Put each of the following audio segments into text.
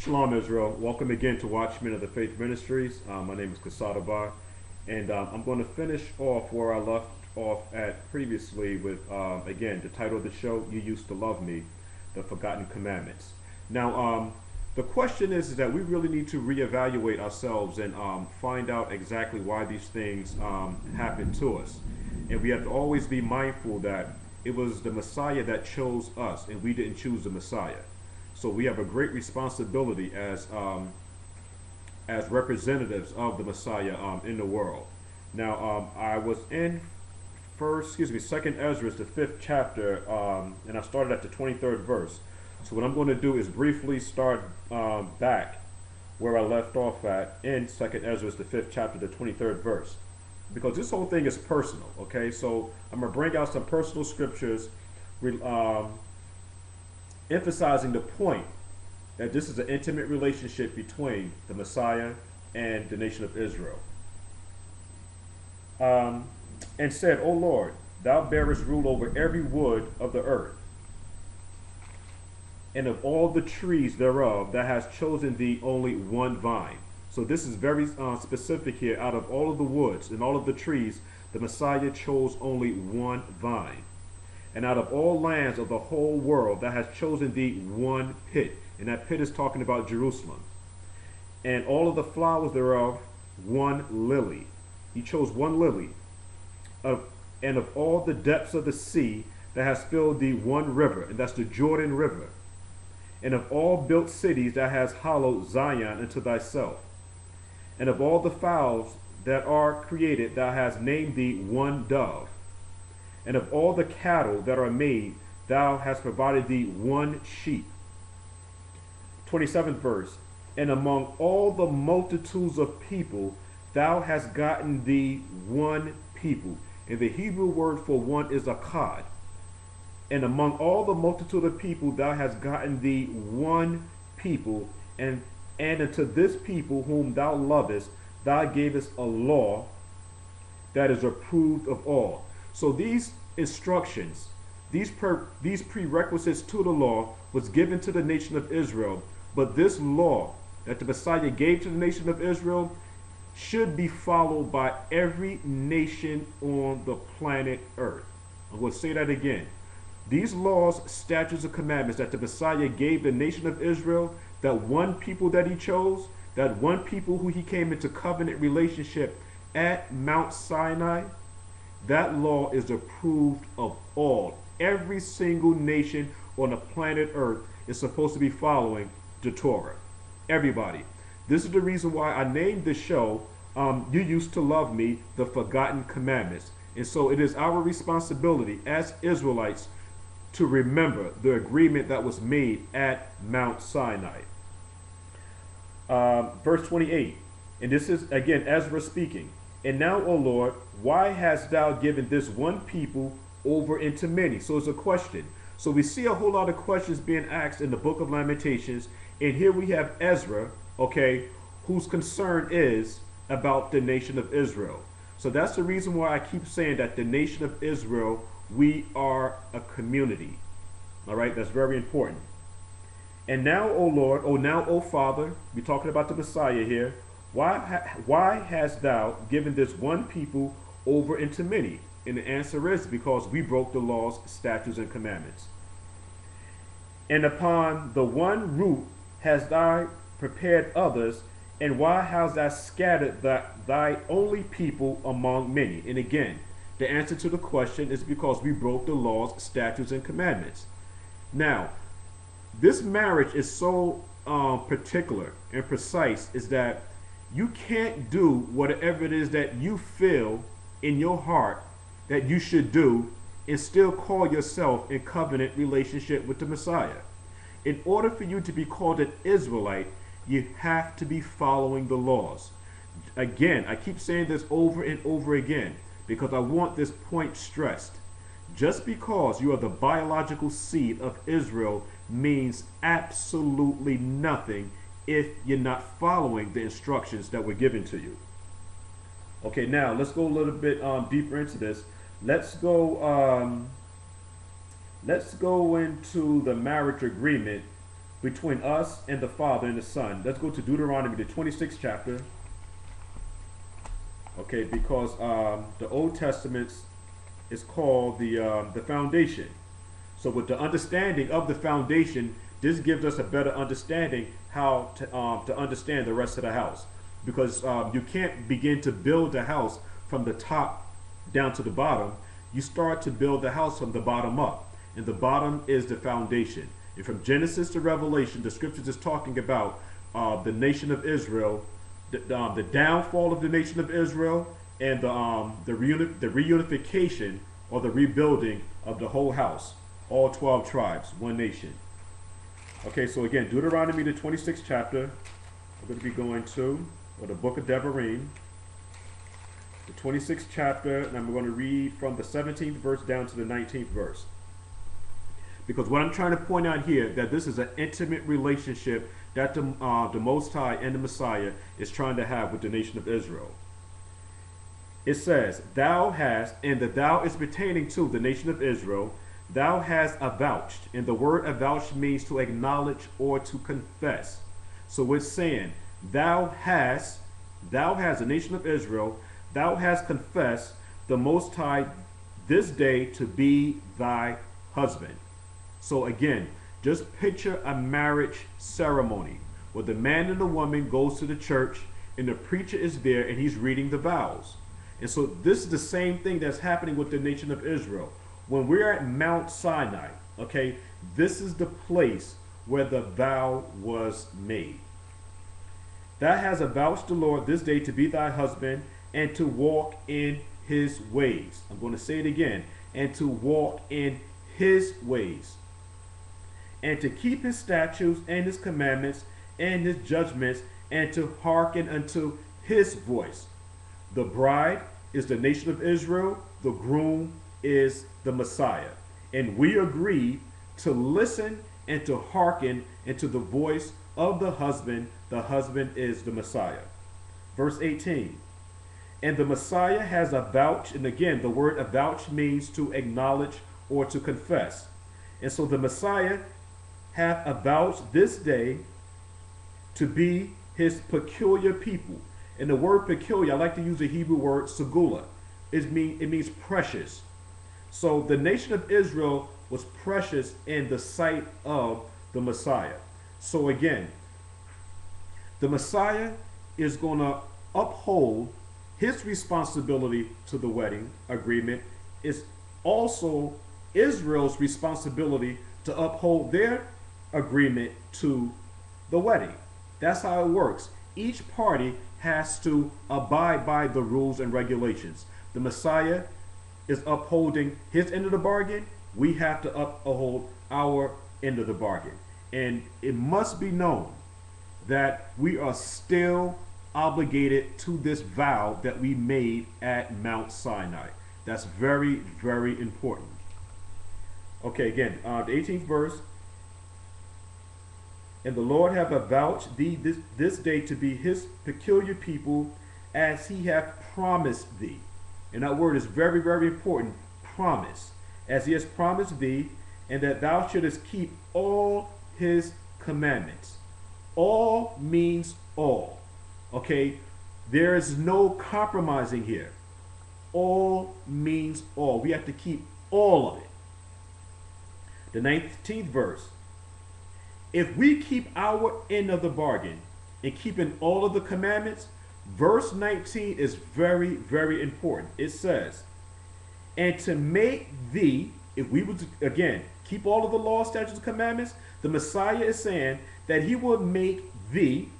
Shalom Israel. Welcome again to Watchmen of the Faith Ministries. My name is Kasada Bar, and I'm going to finish off where I left off at previously with, again, the title of the show, You Used to Love Me, The Forgotten Commandments. Now, the question is that we really need to reevaluate ourselves and find out exactly why these things happen to us. And we have to always be mindful that it was the Messiah that chose us, and we didn't choose the Messiah. So we have a great responsibility as representatives of the Messiah in the world. Now, I was in Second Ezra, the 5th chapter, and I started at the 23rd verse. So what I'm going to do is briefly start back where I left off at in Second Ezra, the 5th chapter, the 23rd verse, because this whole thing is personal. Okay, so I'm going to bring out some personal scriptures, emphasizing the point that this is an intimate relationship between the Messiah and the nation of Israel. And said, O Lord, thou bearest rule over every wood of the earth, and of all the trees thereof thou hast chosen thee only one vine. So this is very specific here. Out of all of the woods and all of the trees, the Messiah chose only one vine. And out of all lands of the whole world, thou hast chosen thee one pit. And that pit is talking about Jerusalem. And all of the flowers thereof, one lily. He chose one lily. And of all the depths of the sea, thou hast filled thee one river. And that's the Jordan River. And of all built cities, thou hast hallowed Zion unto thyself. And of all the fowls that are created, thou hast named thee one dove. And of all the cattle that are made, thou hast provided thee one sheep. 27th verse. And among all the multitudes of people, thou hast gotten thee one people. And the Hebrew word for one is akkad. And among all the multitude of people, thou hast gotten thee one people. And unto this people whom thou lovest, thou gavest a law that is approved of all. So these instructions, these prerequisites to the law was given to the nation of Israel. But this law that the Messiah gave to the nation of Israel should be followed by every nation on the planet Earth. I'm going to say that again. These laws, statutes, and commandments that the Messiah gave the nation of Israel, that one people that he chose, that one people who he came into covenant relationship at Mount Sinai, that law is approved of all. Every single nation on the planet Earth is supposed to be following the Torah. Everybody. This is the reason why I named this show, You Used to Love Me, The Forgotten Commandments. And so it is our responsibility as Israelites to remember the agreement that was made at Mount Sinai. Verse 28. And this is, again, Ezra speaking. And now, O Lord, why hast thou given this one people over into many? So it's a question. So we see a whole lot of questions being asked in the book of Lamentations. And here we have Ezra, okay, whose concern is about the nation of Israel. So that's the reason why I keep saying that the nation of Israel, we are a community. All right, that's very important. And now, O Lord, O Father, we're talking about the Messiah here. Why hast thou given this one people over into many? And the answer is because we broke the laws, statutes, and commandments. And upon the one root hast thou prepared others, and why hast thou scattered thy only people among many? And again, the answer to the question is because we broke the laws, statutes, and commandments. Now, this marriage is so particular and precise, is that you can't do whatever it is that you feel in your heart that you should do and still call yourself in covenant relationship with the Messiah. In order for you to be called an Israelite, you have to be following the laws. Again, I keep saying this over and over again because I want this point stressed. Just because you are the biological seed of Israel means absolutely nothing if you're not following the instructions that were given to you. Okay, now let's go a little bit deeper into this. Let's go into the marriage agreement between us and the Father and the Son. Let's go to Deuteronomy, the 26th chapter. Okay, because the Old Testament is called the foundation. So with the understanding of the foundation, this gives us a better understanding how to understand the rest of the house. Because you can't begin to build a house from the top down to the bottom. You start to build the house from the bottom up. And the bottom is the foundation. And from Genesis to Revelation, the scriptures is talking about the nation of Israel, the downfall of the nation of Israel, and the reunification or the rebuilding of the whole house. All 12 tribes, one nation. Okay, so again, Deuteronomy, the 26th chapter, we're going to be going to, or the book of Devarim, the 26th chapter, and I'm going to read from the 17th verse down to the 19th verse. Because what I'm trying to point out here, that this is an intimate relationship that the Most High and the Messiah is trying to have with the nation of Israel. It says, thou hast, and the thou is pertaining to the nation of Israel, thou hast avouched, and the word avouched means to acknowledge or to confess. So it's saying, thou hast, the nation of Israel, thou hast confessed the Most High this day to be thy husband. So again, just picture a marriage ceremony where the man and the woman goes to the church and the preacher is there and he's reading the vows. And so this is the same thing that's happening with the nation of Israel. When we're at Mount Sinai, okay, this is the place where the vow was made. Thou hast avouched the Lord this day to be thy husband and to walk in his ways. I'm going to say it again. And to walk in his ways. And to keep his statutes and his commandments and his judgments and to hearken unto his voice. The bride is the nation of Israel. The groom is the Messiah. And we agree to listen and to hearken into the voice of the husband. The husband is the Messiah. Verse 18. And the Messiah has avouched, and again, the word avouch means to acknowledge or to confess. And so the Messiah hath avouched this day to be his peculiar people. And the word peculiar, I like to use the Hebrew word segula. It means precious. So the nation of Israel was precious in the sight of the Messiah. So again, the Messiah is going to uphold his responsibility to the wedding agreement. Is also Israel's responsibility to uphold their agreement to the wedding. That's how it works. Each party has to abide by the rules and regulations. The Messiah is upholding his end of the bargain. We have to uphold our end of the bargain. And it must be known that we are still obligated to this vow that we made at Mount Sinai. That's very, very important. Okay, again, the 18th verse. And the Lord hath avouched thee this day to be his peculiar people, as he hath promised thee. And that word is very, very important. Promise. As he has promised thee, and that thou shouldest keep all his commandments. All means all. Okay? There is no compromising here. All means all. We have to keep all of it. The 19th verse. If we keep our end of the bargain and keeping all of the commandments, verse 19 is very, very important. It says, and to make thee, if we would, again, keep all of the law, statutes, and commandments, the Messiah is saying that he will make thee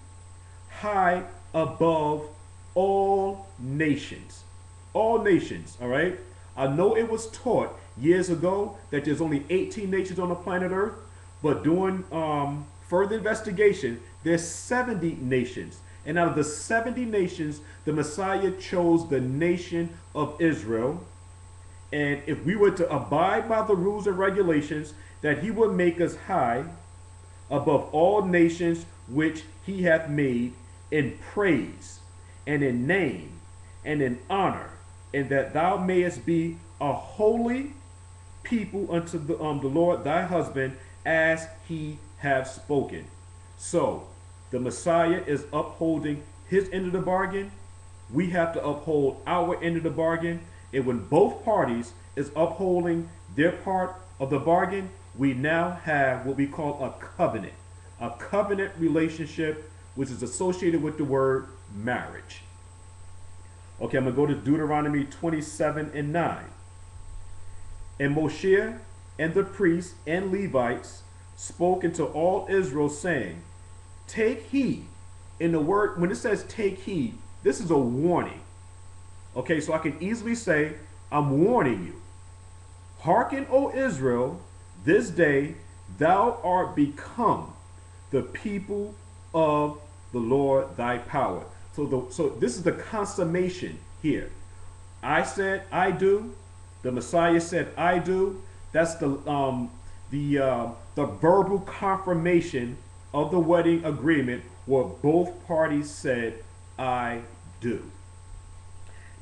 high above all nations. All nations, all right? I know it was taught years ago that there's only 18 nations on the planet Earth, but doing further investigation, there's 70 nations. And out of the 70 nations, the Messiah chose the nation of Israel. And if we were to abide by the rules and regulations, that he would make us high above all nations which he hath made in praise and in name and in honor, and that thou mayest be a holy people unto the Lord thy husband, as he have spoken. So the Messiah is upholding his end of the bargain. We have to uphold our end of the bargain. And when both parties is upholding their part of the bargain, we now have what we call a covenant relationship, which is associated with the word marriage. Okay, I'm going to go to Deuteronomy 27 and 9. And Moshe and the priests and Levites spoke unto all Israel, saying, take heed. In the word, when it says take heed, this is a warning. Okay, so I can easily say, I'm warning you. Hearken, O Israel, this day thou art become the people of the Lord thy power. So this is the consummation here. I said I do. The Messiah said I do. That's the verbal confirmation of the wedding agreement where both parties said I do.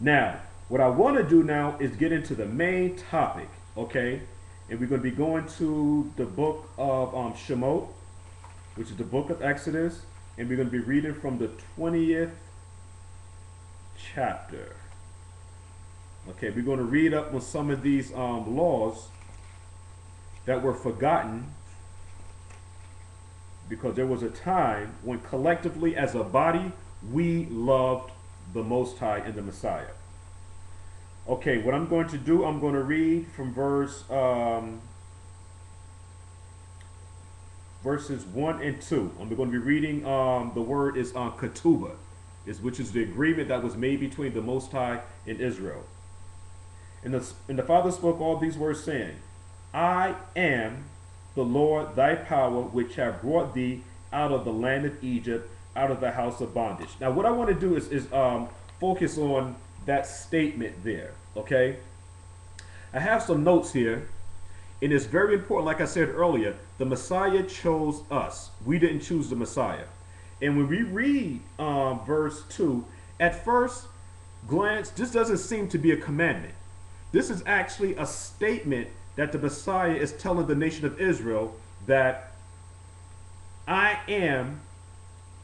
Now, what I want to do now is get into the main topic, okay? And we're going to be going to the book of Shemot, which is the book of Exodus, and we're going to be reading from the 20th chapter. Okay, we're going to read up on some of these laws that were forgotten because there was a time when collectively as a body we loved the Most High and the Messiah. Okay, what I'm going to do, I'm going to read from verses 1 and 2. I'm going to be reading, the word is ketubah, which is the agreement that was made between the Most High and Israel. And the Father spoke all these words, saying, I am the Lord thy power, which have brought thee out of the land of Egypt, out of the house of bondage. Now, what I want to do is focus on that statement there, okay? I have some notes here, and it's very important. Like I said earlier, the Messiah chose us. We didn't choose the Messiah. And when we read verse 2, at first glance, this doesn't seem to be a commandment. This is actually a statement that the Messiah is telling the nation of Israel that I am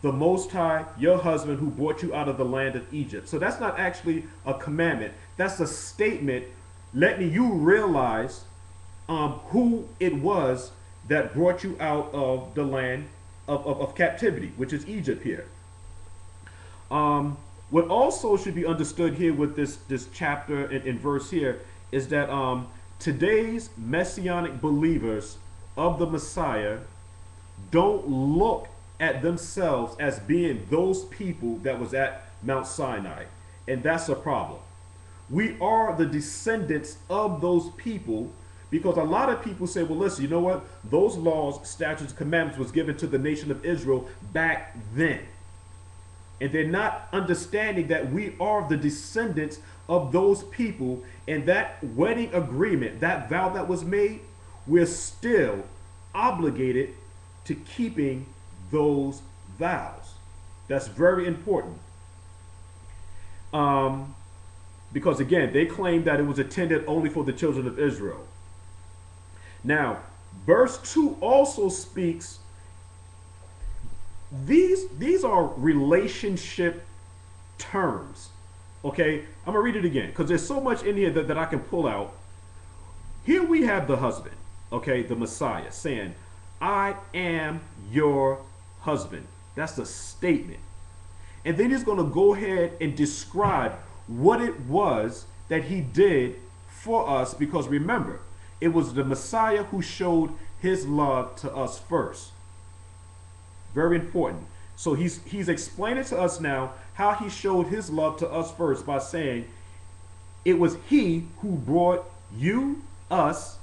the Most High, your husband, who brought you out of the land of Egypt. So that's not actually a commandment. That's a statement letting you realize who it was that brought you out of the land of captivity, which is Egypt here. What also should be understood here with this chapter and verse here is that today's messianic believers of the Messiah don't look at themselves as being those people that was at Mount Sinai. And that's a problem. We are the descendants of those people, because a lot of people say, well, listen, you know what? Those laws, statutes, commandments was given to the nation of Israel back then. And they're not understanding that we are the descendants of those people, and that wedding agreement, that vow that was made, we're still obligated to keeping those vows. That's very important. Because again, they claim that it was intended only for the children of Israel. Now, verse 2 also speaks, these are relationship terms. Okay, I'm gonna read it again because there's so much in here that I can pull out. Here we have the husband, okay, the Messiah, saying, I am your husband. That's a statement. And then he's going to go ahead and describe what it was that he did for us, because remember, it was the Messiah who showed his love to us first. Very important. So he's explaining to us now how he showed his love to us first by saying it was he who brought us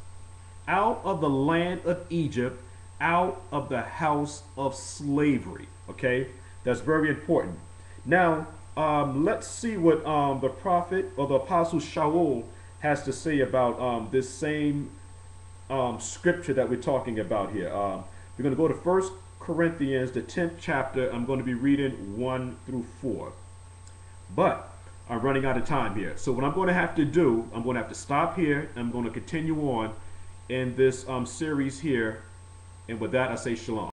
out of the land of Egypt, out of the house of slavery. Okay, that's very important. Now let's see what the prophet or the apostle Shaul has to say about this same scripture that we're talking about here. We're going to go to 1 Corinthians, the 10th chapter. I'm going to be reading 1 through 4. But I'm running out of time here. So what I'm going to have to do, I'm going to have to stop here. I'm going to continue on in this series here And with that, I say shalom.